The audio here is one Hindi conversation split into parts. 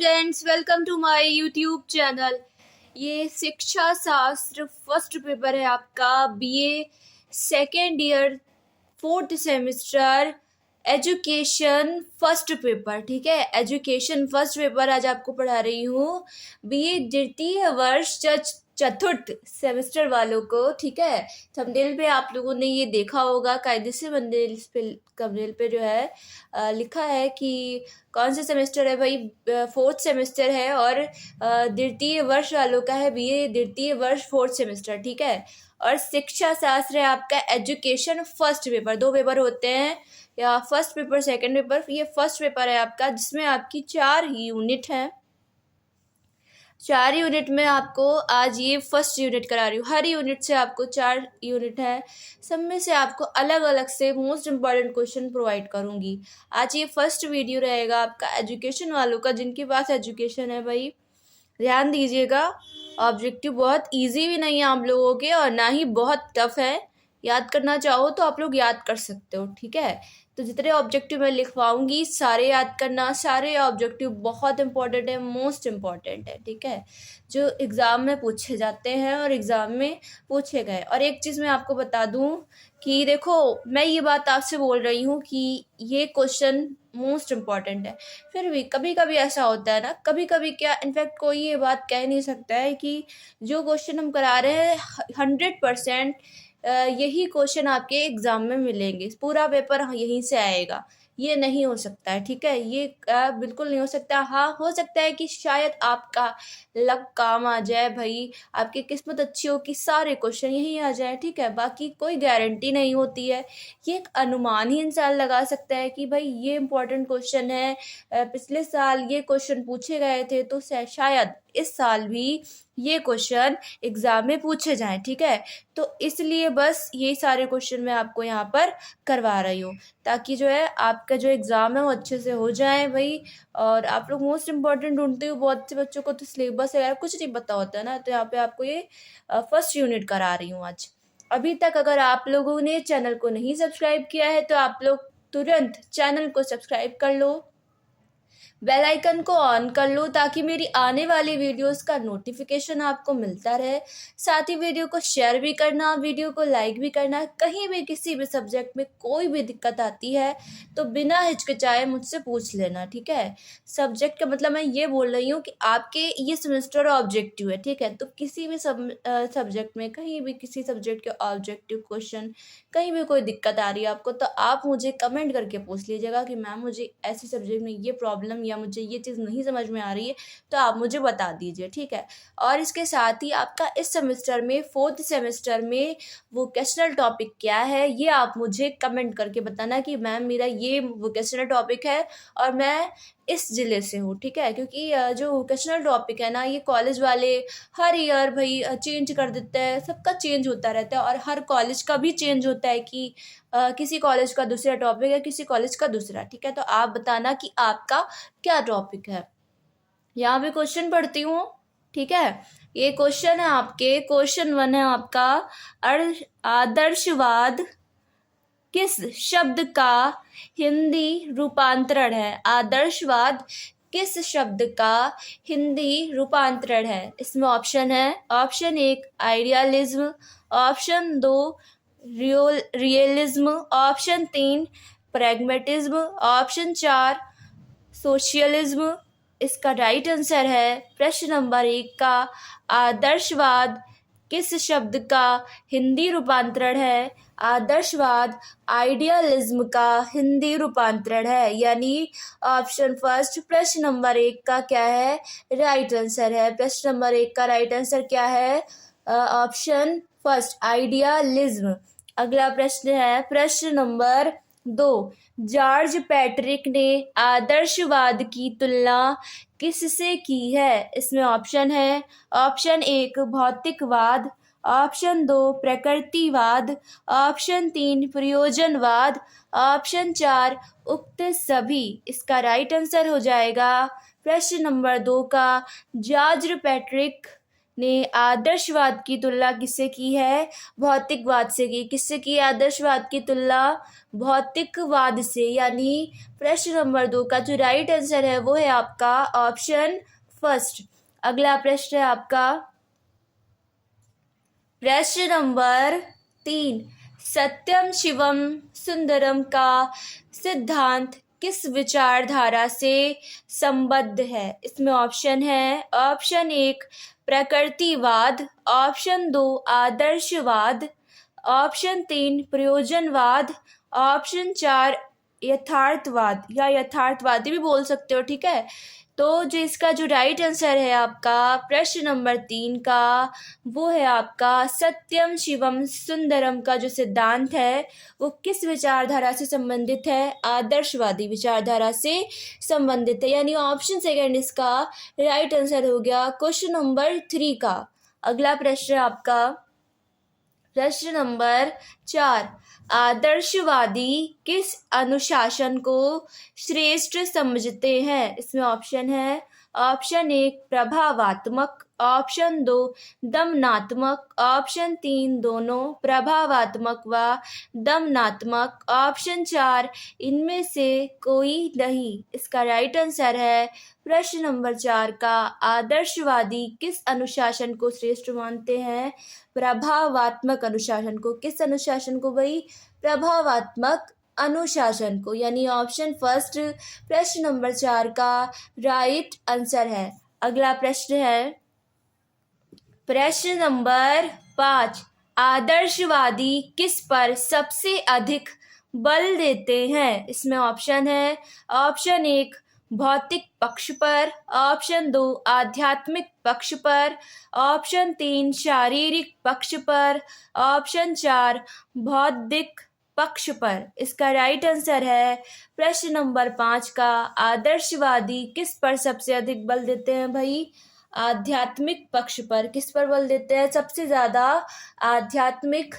Students, welcome to my YouTube channel. ये शिक्षा शास्त्र फर्स्ट पेपर है आपका, BA second year fourth semester education first paper. ठीक है, एजुकेशन फर्स्ट पेपर आज आपको पढ़ा रही हूँ बीए द्वितीय वर्ष चतुर्थ सेमेस्टर वालों को। ठीक है, थंबनेल पे आप लोगों ने ये देखा होगा, कायदे से थंबनेल पे जो है लिखा है कि कौन सा सेमेस्टर है भाई। फोर्थ सेमेस्टर है और द्वितीय वर्ष वालों का है बीए द्वितीय वर्ष फोर्थ सेमेस्टर। ठीक है, और शिक्षा शास्त्र है आपका एजुकेशन फर्स्ट पेपर। दो पेपर होते हैं, या फर्स्ट पेपर सेकंड पेपर। ये फर्स्ट पेपर है आपका, जिसमें आपकी 4 यूनिट हैं। 4 यूनिट में आपको आज ये फर्स्ट यूनिट करा रही हूँ। हर यूनिट से आपको 4 यूनिट है, सब में से आपको अलग अलग से मोस्ट इम्पॉर्टेंट क्वेश्चन प्रोवाइड करूँगी। आज ये फर्स्ट वीडियो रहेगा आपका एजुकेशन वालों का, जिनके पास एजुकेशन है भाई ध्यान दीजिएगा। ऑब्जेक्टिव बहुत इजी भी नहीं है आप लोगों के, और ना ही बहुत टफ है। याद करना चाहो तो आप लोग याद कर सकते हो। ठीक है, तो जितने ऑब्जेक्टिव मैं लिखवाऊंगी सारे याद करना। सारे ऑब्जेक्टिव बहुत इंपॉर्टेंट है, मोस्ट इम्पॉर्टेंट है। ठीक है, जो एग्ज़ाम में पूछे जाते हैं और एग्ज़ाम में पूछे गए। और एक चीज़ मैं आपको बता दूं कि देखो, मैं ये बात आपसे बोल रही हूँ कि ये क्वेश्चन मोस्ट इम्पॉर्टेंट है, फिर भी कभी कभी ऐसा होता है ना, कभी कभी क्या, इनफैक्ट कोई ये बात कह नहीं सकता है कि जो क्वेश्चन हम करा रहे हैं 100% यही क्वेश्चन आपके एग्जाम में मिलेंगे, पूरा पेपर यहीं से आएगा। ये नहीं हो सकता है। ठीक है, ये बिल्कुल नहीं हो सकता। हाँ, हो सकता है कि शायद आपका लक काम आ जाए भाई, आपकी किस्मत अच्छी हो कि सारे क्वेश्चन यहीं आ जाए। ठीक है, बाकी कोई गारंटी नहीं होती है। ये एक अनुमान ही इंसान लगा सकता है कि भाई ये इम्पोर्टेंट क्वेश्चन है, पिछले साल ये क्वेश्चन पूछे गए थे, तो शायद इस साल भी ये क्वेश्चन एग्जाम में पूछे जाएं। ठीक है, तो इसलिए बस ये सारे क्वेश्चन मैं आपको यहाँ पर करवा रही हूँ, ताकि जो है आपका जो एग्ज़ाम है वो अच्छे से हो जाए भाई। और आप लोग मोस्ट इम्पॉर्टेंट ढूंढते हो, बहुत से बच्चों को तो सिलेबस वगैरह कुछ नहीं पता होता है ना, तो यहाँ पे आपको ये फर्स्ट यूनिट करा रही हूँ आज। अभी तक अगर आप लोगों ने चैनल को नहीं सब्सक्राइब किया है तो आप लोग तुरंत चैनल को सब्सक्राइब कर लो, बेल आइकन को ऑन कर लो, ताकि मेरी आने वाली वीडियोस का नोटिफिकेशन आपको मिलता रहे। साथ ही वीडियो को शेयर भी करना, वीडियो को लाइक भी करना। कहीं भी किसी भी सब्जेक्ट में कोई भी दिक्कत आती है तो बिना हिचकिचाए मुझसे पूछ लेना। ठीक है, सब्जेक्ट का मतलब मैं ये बोल रही हूँ कि आपके ये सेमेस्टर ऑब्जेक्टिव है। ठीक है, तो किसी भी सब्जेक्ट में, कहीं भी किसी सब्जेक्ट के ऑब्जेक्टिव क्वेश्चन, कहीं भी कोई दिक्कत आ रही है आपको, तो आप मुझे कमेंट करके पूछ लीजिएगा कि मैम मुझे ऐसे सब्जेक्ट में ये प्रॉब्लम या मुझे ये चीज़ नहीं समझ में आ रही है, तो आप मुझे बता दीजिए। ठीक है, और इसके साथ ही आपका इस सेमेस्टर में, फोर्थ सेमेस्टर में वोकेशनल टॉपिक क्या है, ये आप मुझे कमेंट करके बताना कि मैम मेरा ये वोकेशनल टॉपिक है और मैं इस ज़िले से हूँ। ठीक है, क्योंकि जो वोकेशनल टॉपिक है ना, ये कॉलेज वाले हर ईयर भाई चेंज कर देते हैं, सबका चेंज होता रहता है, और हर कॉलेज का भी चेंज होता है कि किसी कॉलेज का दूसरा टॉपिक है, किसी कॉलेज का दूसरा। ठीक है, तो आप बताना कि आपका क्या टॉपिक है। यहाँ पे क्वेश्चन पढ़ती हूँ। ठीक है, ये क्वेश्चन है आपके, क्वेश्चन 1 है आपका, आदर्शवाद किस शब्द का हिंदी रूपांतरण है। आदर्शवाद किस शब्द का हिंदी रूपांतरण है। इसमें ऑप्शन है, option 1 idealism, option 2 realism, option 3 pragmatism, option 4 socialism. इसका राइट आंसर है प्रश्न नंबर 1 का आदर्शवाद किस शब्द का हिंदी रूपांतरण है। आदर्शवाद आइडियलिज्म का हिंदी रूपांतरण है, यानी ऑप्शन फर्स्ट प्रश्न नंबर 1 का क्या है, राइट आंसर है। प्रश्न नंबर 1 का राइट आंसर क्या है, ऑप्शन फर्स्ट आइडियलिज्म। अगला प्रश्न है प्रश्न नंबर 2, जॉर्ज पैट्रिक ने आदर्शवाद की तुलना किससे की है। इसमें ऑप्शन है, ऑप्शन 1 भौतिकवाद, ऑप्शन 2 प्रकृतिवाद, ऑप्शन 3 प्रयोजनवाद, ऑप्शन 4 उक्त सभी। इसका राइट आंसर हो जाएगा प्रश्न नंबर 2 का जॉर्ज पैट्रिक ने आदर्शवाद की तुलना किससे की है? भौतिकवाद से की। किससे की आदर्शवाद की तुलना? भौतिकवाद से। यानी प्रश्न नंबर 2 का जो राइट आंसर है वो है आपका ऑप्शन फर्स्ट। अगला प्रश्न है आपका प्रश्न नंबर 3, सत्यम शिवम सुंदरम का सिद्धांत किस विचारधारा से संबद्ध है? इसमें ऑप्शन है, ऑप्शन 1 प्रकृतिवाद, ऑप्शन 2 आदर्शवाद, ऑप्शन 3 प्रयोजनवाद, ऑप्शन 4 यथार्थवाद या यथार्थवादी भी बोल सकते हो, ठीक है। तो जो इसका जो राइट आंसर है आपका प्रश्न नंबर 3 का वो है आपका सत्यम शिवम सुंदरम का जो सिद्धांत है वो किस विचारधारा से संबंधित है? आदर्शवादी विचारधारा से संबंधित है। यानी ऑप्शन सेकंड इसका राइट आंसर हो गया क्वेश्चन नंबर 3 का। अगला प्रश्न आपका प्रश्न नंबर 4, आदर्शवादी किस अनुशासन को श्रेष्ठ समझते हैं? इसमें ऑप्शन है, ऑप्शन 1 प्रभावात्मक, ऑप्शन 2 दमनात्मक, ऑप्शन 3 दोनों प्रभावात्मक व दमनात्मक, ऑप्शन 4 इनमें से कोई नहीं। इसका राइट आंसर है प्रश्न नंबर 4 का आदर्शवादी किस अनुशासन को श्रेष्ठ मानते हैं? प्रभावात्मक अनुशासन को। किस अनुशासन को भाई? प्रभावात्मक अनुशासन को। यानी ऑप्शन फर्स्ट प्रश्न नंबर 4 का राइट आंसर है। अगला प्रश्न है प्रश्न नंबर 5, आदर्शवादी किस पर सबसे अधिक बल देते हैं? इसमें ऑप्शन है, ऑप्शन 1 भौतिक पक्ष पर, ऑप्शन 2 आध्यात्मिक पक्ष पर, ऑप्शन 3 शारीरिक पक्ष पर, ऑप्शन 4 बौद्धिक पक्ष पर। इसका राइट आंसर है प्रश्न नंबर 5 का आदर्शवादी किस पर सबसे अधिक बल देते हैं भाई? आध्यात्मिक पक्ष पर। किस पर बल देते हैं सबसे ज्यादा? आध्यात्मिक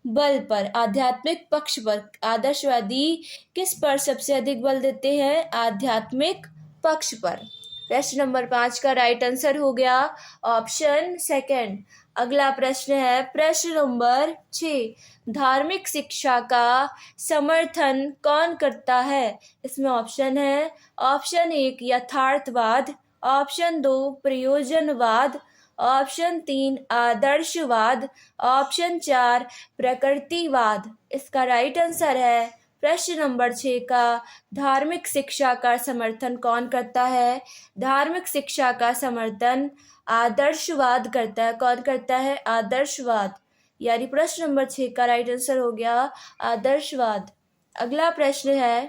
बल पर, आध्यात्मिक पक्ष पर। आदर्शवादी किस पर सबसे अधिक बल देते हैं? आध्यात्मिक पक्ष पर। प्रश्न नंबर 5 का राइट आंसर हो गया ऑप्शन सेकंड। अगला प्रश्न है प्रश्न नंबर 6, धार्मिक शिक्षा का समर्थन कौन करता है? इसमें ऑप्शन है, ऑप्शन 1 यथार्थवाद, ऑप्शन 2 प्रयोजनवाद, ऑप्शन 3 आदर्शवाद, ऑप्शन 4 प्रकृतिवाद। इसका राइट आंसर है प्रश्न नंबर 6 का धार्मिक शिक्षा का समर्थन कौन करता है? धार्मिक शिक्षा का समर्थन आदर्शवाद करता है। कौन करता है? आदर्शवाद। यानी प्रश्न नंबर 6 का राइट आंसर हो गया आदर्शवाद। अगला प्रश्न है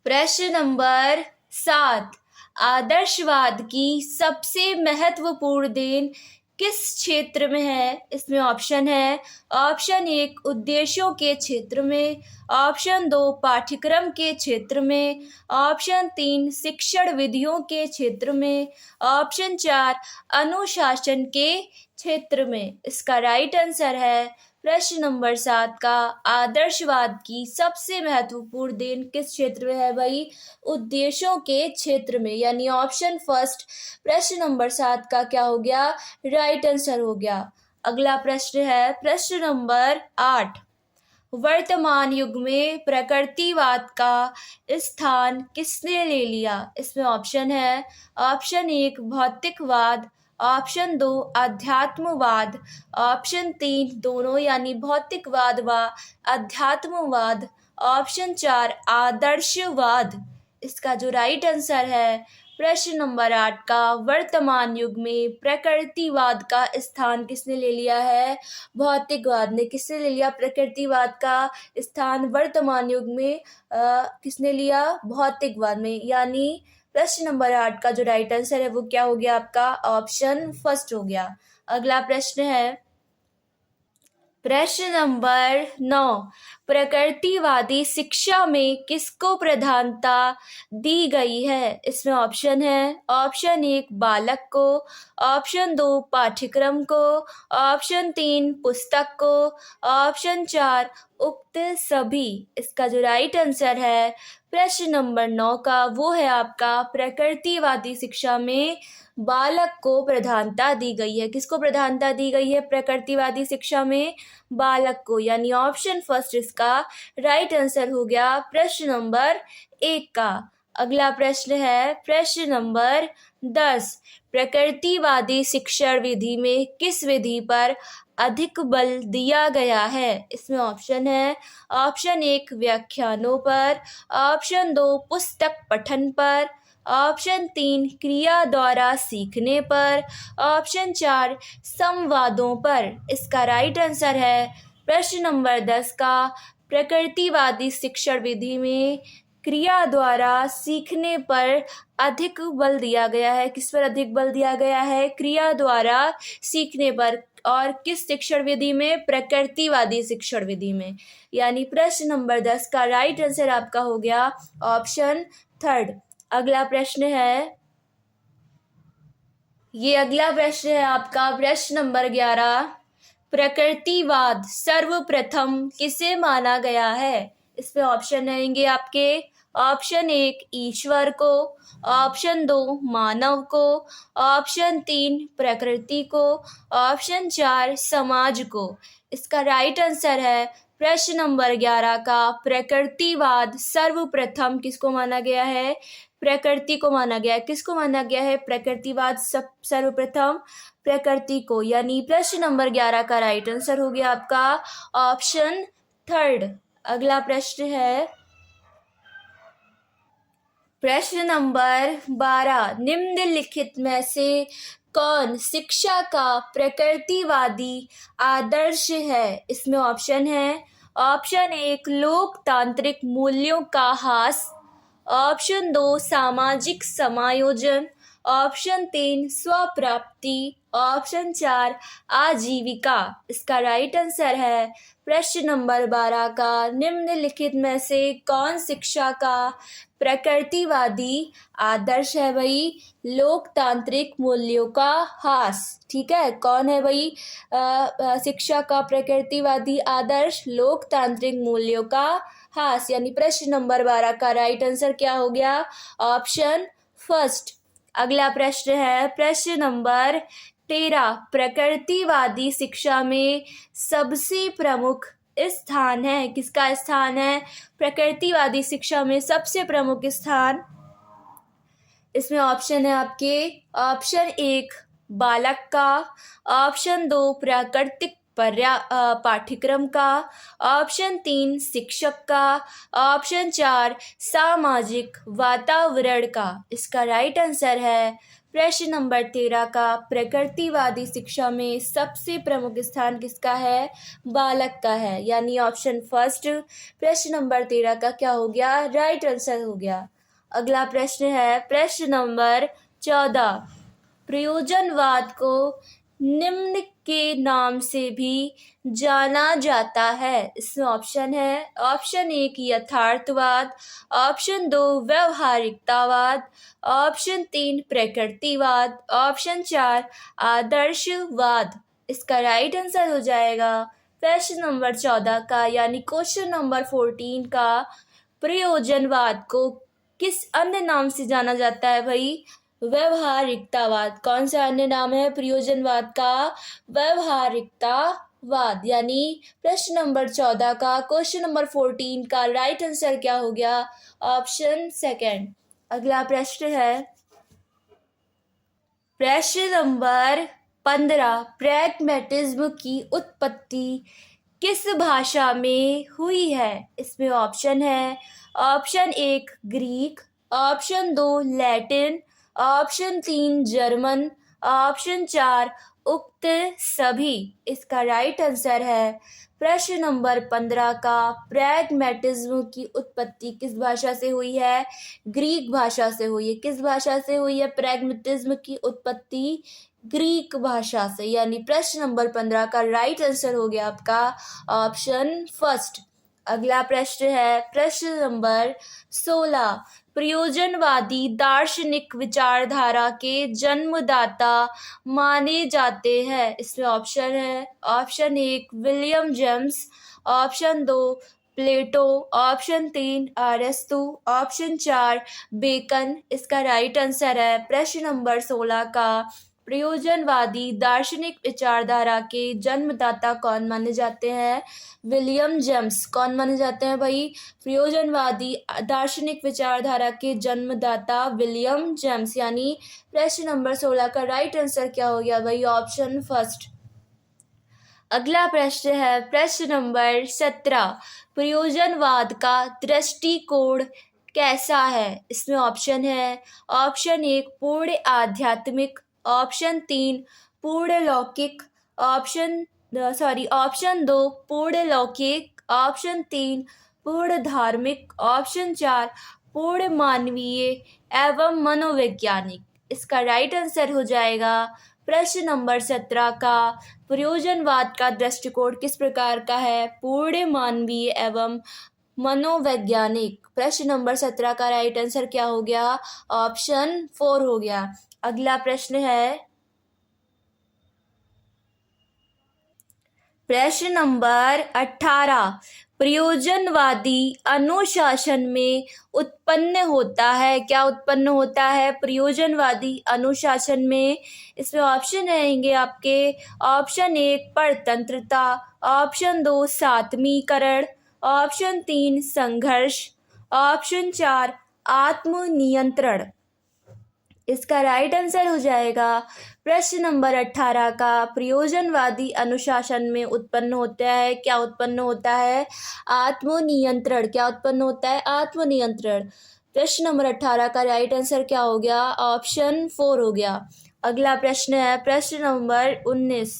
प्रश्न नंबर 7, आदर्शवाद की सबसे महत्वपूर्ण देन किस क्षेत्र में है? इसमें ऑप्शन है, ऑप्शन 1 उद्देश्यों के क्षेत्र में, ऑप्शन 2 पाठ्यक्रम के क्षेत्र में, ऑप्शन 3 शिक्षण विधियों के क्षेत्र में, ऑप्शन 4 अनुशासन के क्षेत्र में। इसका राइट आंसर है प्रश्न नंबर 7 का आदर्शवाद की सबसे महत्वपूर्ण देन किस क्षेत्र में है भाई? उद्देश्यों के क्षेत्र में। यानी ऑप्शन फर्स्ट प्रश्न नंबर 7 का क्या हो गया? राइट आंसर हो गया। अगला प्रश्न है प्रश्न नंबर 8, वर्तमान युग में प्रकृतिवाद का स्थान किसने ले लिया? इसमें ऑप्शन है, ऑप्शन 1 भौतिकवाद, ऑप्शन 2 अध्यात्मवाद, ऑप्शन 3 दोनों यानी भौतिकवाद व अध्यात्मवाद, ऑप्शन 4 आदर्शवाद। इसका जो राइट आंसर है प्रश्न नंबर 8 का वर्तमान युग में प्रकृतिवाद का स्थान किसने ले लिया है? भौतिकवाद ने। किसने ले लिया प्रकृतिवाद का स्थान वर्तमान युग में? किसने लिया? भौतिकवाद में। यानी प्रश्न नंबर 8 का जो राइट आंसर है वो क्या हो गया आपका? ऑप्शन फर्स्ट हो गया। अगला प्रश्न है प्रश्न नंबर 9, प्रकृतिवादी शिक्षा में किसको प्रधानता दी गई है? इसमें ऑप्शन है, ऑप्शन 1 बालक को, ऑप्शन 2 पाठ्यक्रम को, ऑप्शन 3 पुस्तक को, ऑप्शन 4 उक्त सभी। इसका जो राइट आंसर है प्रश्न नंबर 9 का, वो है आपका प्रकृतिवादी शिक्षा में बालक को प्रधानता दी गई है। किसको प्रधानता दी गई है प्रकृतिवादी शिक्षा में? बालक को, यानी ऑप्शन फर्स्ट इसका राइट आंसर हो गया प्रश्न नंबर 1 का। अगला प्रश्न है प्रश्न नंबर 10। प्रकृतिवादी शिक्षण विधि में किस विधि पर अधिक बल दिया गया है? इसमें ऑप्शन है, ऑप्शन 1 व्याख्यानों पर, ऑप्शन 2 पुस्तक पठन पर, ऑप्शन 3 क्रिया द्वारा सीखने पर, ऑप्शन 4 संवादों पर। इसका राइट आंसर है प्रश्न नंबर 10 का प्रकृतिवादी शिक्षण विधि में क्रिया द्वारा सीखने पर अधिक बल दिया गया है। किस पर अधिक बल दिया गया है? क्रिया द्वारा सीखने पर। और किस शिक्षण विधि में? प्रकृतिवादी शिक्षण विधि में। यानी प्रश्न नंबर 10 का राइट आंसर आपका हो गया ऑप्शन 3। अगला प्रश्न है, ये अगला प्रश्न है आपका प्रश्न नंबर 11। प्रकृतिवाद सर्वप्रथम किसे माना गया है? इसमें ऑप्शन रहेंगे आपके, ऑप्शन 1 ईश्वर को, ऑप्शन 2 मानव को, ऑप्शन 3 प्रकृति को, ऑप्शन 4 समाज को। इसका राइट आंसर है प्रश्न नंबर 11 का प्रकृतिवाद सर्वप्रथम किसको माना गया है? प्रकृति को माना गया है। किसको माना गया है? प्रकृतिवाद सर्वप्रथम प्रकृति को। यानी प्रश्न नंबर 11 का राइट आंसर हो गया आपका ऑप्शन 3। अगला प्रश्न है प्रश्न नंबर 12। निम्नलिखित में से कौन शिक्षा का प्रकृतिवादी आदर्श है? इसमें ऑप्शन है, ऑप्शन 1 लोकतांत्रिक मूल्यों का ह्रास, ऑप्शन 2 सामाजिक समायोजन, ऑप्शन 3 स्वप्राप्ति, ऑप्शन 4 आजीविका। इसका राइट आंसर है प्रश्न नंबर 12 का निम्नलिखित में से कौन शिक्षा का प्रकृतिवादी आदर्श है? भाई लोकतांत्रिक मूल्यों का ह्रास। ठीक है, कौन है भाई शिक्षा का प्रकृतिवादी आदर्श? लोकतांत्रिक मूल्यों का ह्रास। यानी प्रश्न नंबर 12 का राइट आंसर क्या हो गया? Option first. अगला प्रश्न है प्रश्न नंबर 13। प्रकृतिवादी शिक्षा में सबसे प्रमुख स्थान है? किसका स्थान है प्रकृतिवादी शिक्षा में सबसे प्रमुख स्थान? इसमें ऑप्शन है आपके, ऑप्शन 1 बालक का, ऑप्शन 2 प्राकृतिक पाठ्यक्रम का, ऑप्शन 3 शिक्षक का, ऑप्शन 4 सामाजिक वातावरण का। इसका राइट आंसर है प्रश्न नंबर 13 का प्रकृतिवादी शिक्षा में सबसे प्रमुख स्थान किसका है? बालक का है। यानी ऑप्शन फर्स्ट प्रश्न नंबर 13 का क्या हो गया? राइट आंसर हो गया। अगला प्रश्न है प्रश्न नंबर 14। प्रयोजनवाद को निम्न के नाम से भी जाना जाता है। इसमें ऑप्शन है, ऑप्शन 1 यथार्थवाद, ऑप्शन 2 व्यवहारिकतावाद, ऑप्शन 3 प्रकृतिवाद, ऑप्शन 4 आदर्शवाद। इसका राइट आंसर हो जाएगा प्रश्न नंबर 14 का, यानी क्वेश्चन नंबर 14 का प्रयोजनवाद को किस अन्य नाम से जाना जाता है? भाई व्यवहारिकतावाद। कौन सा अन्य नाम है प्रयोजनवाद का? व्यवहारिकतावाद। यानी प्रश्न नंबर 14 का क्वेश्चन नंबर 14 का राइट आंसर क्या हो गया? Option second. अगला प्रश्न है प्रश्न नंबर 15। प्रैग्मेटिज्म की उत्पत्ति किस भाषा में हुई है? इसमें ऑप्शन है, option 1 Greek, option 2 Latin, option 3 German, option 4 उक्त सभी। इसका राइट आंसर है प्रश्न नंबर 15 का प्रैग्मेटिज्म की उत्पत्ति किस भाषा से हुई है? ग्रीक भाषा से हुई है। किस भाषा से हुई है प्रैग्मेटिज्म की उत्पत्ति? ग्रीक भाषा से। यानी प्रश्न नंबर 15 का राइट आंसर हो गया आपका ऑप्शन फर्स्ट। अगला प्रश्न है प्रश्न नंबर 16। प्रयोजनवादी दार्शनिक विचारधारा के जन्मदाता माने जाते हैं। इसमें ऑप्शन है, ऑप्शन 1 विलियम जेम्स, ऑप्शन 2 प्लेटो, ऑप्शन 3 अरस्तु, ऑप्शन 4 बेकन। इसका राइट आंसर है प्रश्न नंबर 16 का प्रयोजनवादी दार्शनिक विचारधारा के जन्मदाता कौन माने जाते हैं? William James. कौन माने जाते हैं भाई? प्रयोजनवादी दार्शनिक विचारधारा के जन्मदाता विलियम जेम्स। यानी प्रश्न नंबर 16 का राइट आंसर क्या हो गया भाई? Option first. अगला प्रश्न है प्रश्न नंबर 17। प्रयोजनवाद का दृष्टिकोण कैसा है? इसमें ऑप्शन है, ऑप्शन 1 पूर्ण आध्यात्मिक, ऑप्शन 3 पूर्ण लौकिक, ऑप्शन 2 पूर्ण लौकिक, ऑप्शन 3 पूर्ण धार्मिक, ऑप्शन 4 पूर्ण मानवीय एवं मनोवैज्ञानिक। इसका राइट आंसर हो जाएगा प्रश्न नंबर 17 का प्रयोजनवाद का दृष्टिकोण किस प्रकार का है? पूर्ण मानवीय एवं मनोवैज्ञानिक। प्रश्न नंबर 17 का राइट आंसर क्या हो गया? ऑप्शन 4 हो गया। अगला प्रश्न है प्रश्न नंबर 18। प्रयोजनवादी अनुशासन में उत्पन्न होता है। क्या उत्पन्न होता है प्रयोजनवादी अनुशासन में? इसमें ऑप्शन रहेंगे आपके, ऑप्शन 1 परतंत्रता, ऑप्शन 2 सात्मीकरण, ऑप्शन 3 संघर्ष, ऑप्शन 4 आत्मनियंत्रण। इसका राइट आंसर हो जाएगा प्रश्न नंबर 18 का प्रयोजनवादी अनुशासन में उत्पन्न होता है। क्या उत्पन्न होता है? आत्मनियंत्रण। क्या उत्पन्न होता है? आत्मनियंत्रण। प्रश्न नंबर 18 का राइट आंसर क्या हो गया? ऑप्शन 4 हो गया। अगला प्रश्न है प्रश्न नंबर 19।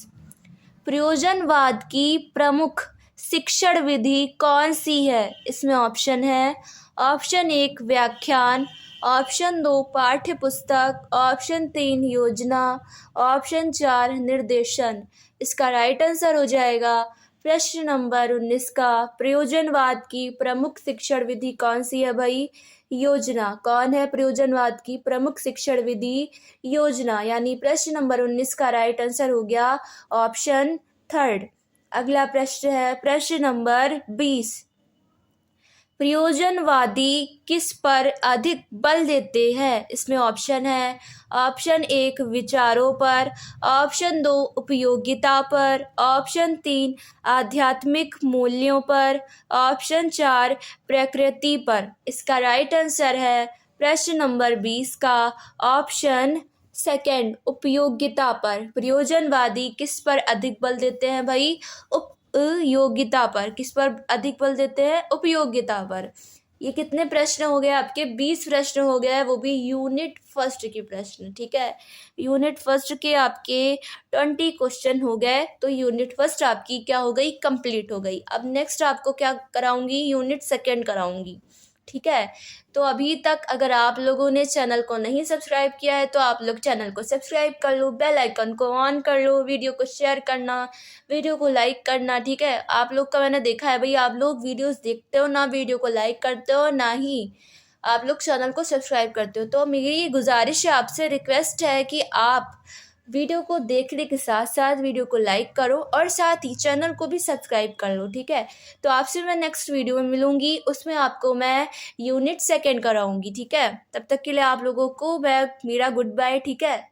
प्रयोजनवाद की प्रमुख शिक्षण विधि कौन सी है? इसमें ऑप्शन है, ऑप्शन 1 व्याख्यान, ऑप्शन 2 पाठ्य पुस्तक, ऑप्शन 3 योजना, ऑप्शन 4 निर्देशन। इसका राइट आंसर हो जाएगा प्रश्न नंबर 19 का प्रयोजनवाद की प्रमुख शिक्षण विधि कौन सी है भाई? योजना। कौन है प्रयोजनवाद की प्रमुख शिक्षण विधि? योजना। यानी प्रश्न नंबर 19 का राइट आंसर हो गया ऑप्शन 3। अगला प्रश्न है प्रश्न नंबर 20। प्रयोजनवादी किस पर अधिक बल देते हैं? इसमें ऑप्शन है, ऑप्शन 1 विचारों पर, ऑप्शन 2 उपयोगिता पर, ऑप्शन 3 आध्यात्मिक मूल्यों पर, ऑप्शन 4 प्रकृति पर। इसका राइट आंसर है प्रश्न नंबर 20 का ऑप्शन सेकंड उपयोगिता पर। प्रयोजनवादी किस पर अधिक बल देते हैं भाई? उपयोगिता पर। किस पर अधिक बल देते हैं? उपयोगिता पर। ये कितने प्रश्न हो गए आपके? 20 प्रश्न हो गए, वो भी यूनिट फर्स्ट के प्रश्न। ठीक है, यूनिट फर्स्ट के आपके 20 क्वेश्चन हो गए। तो यूनिट फर्स्ट आपकी क्या हो गई? कंप्लीट हो गई। अब नेक्स्ट आपको क्या कराऊंगी? Unit second कराऊंगी। ठीक है, तो अभी तक अगर आप लोगों ने चैनल को नहीं सब्सक्राइब किया है तो आप लोग चैनल को सब्सक्राइब कर लो, बेल आइकन को ऑन कर लो, वीडियो को शेयर करना, वीडियो को लाइक करना। ठीक है, आप लोग का मैंने देखा है भाई, आप लोग वीडियोस देखते हो ना, वीडियो को लाइक करते हो ना ही आप लोग चैनल को सब्सक्राइब करते हो। तो मेरी गुजारिश है आपसे, रिक्वेस्ट है कि आप वीडियो को देखने के साथ साथ वीडियो को लाइक करो और साथ ही चैनल को भी सब्सक्राइब कर लो। ठीक है, तो आपसे मैं नेक्स्ट वीडियो में मिलूंगी, उसमें आपको मैं यूनिट सेकंड कराऊंगी। ठीक है, तब तक के लिए आप लोगों को मैं मेरा गुड बाय। ठीक है।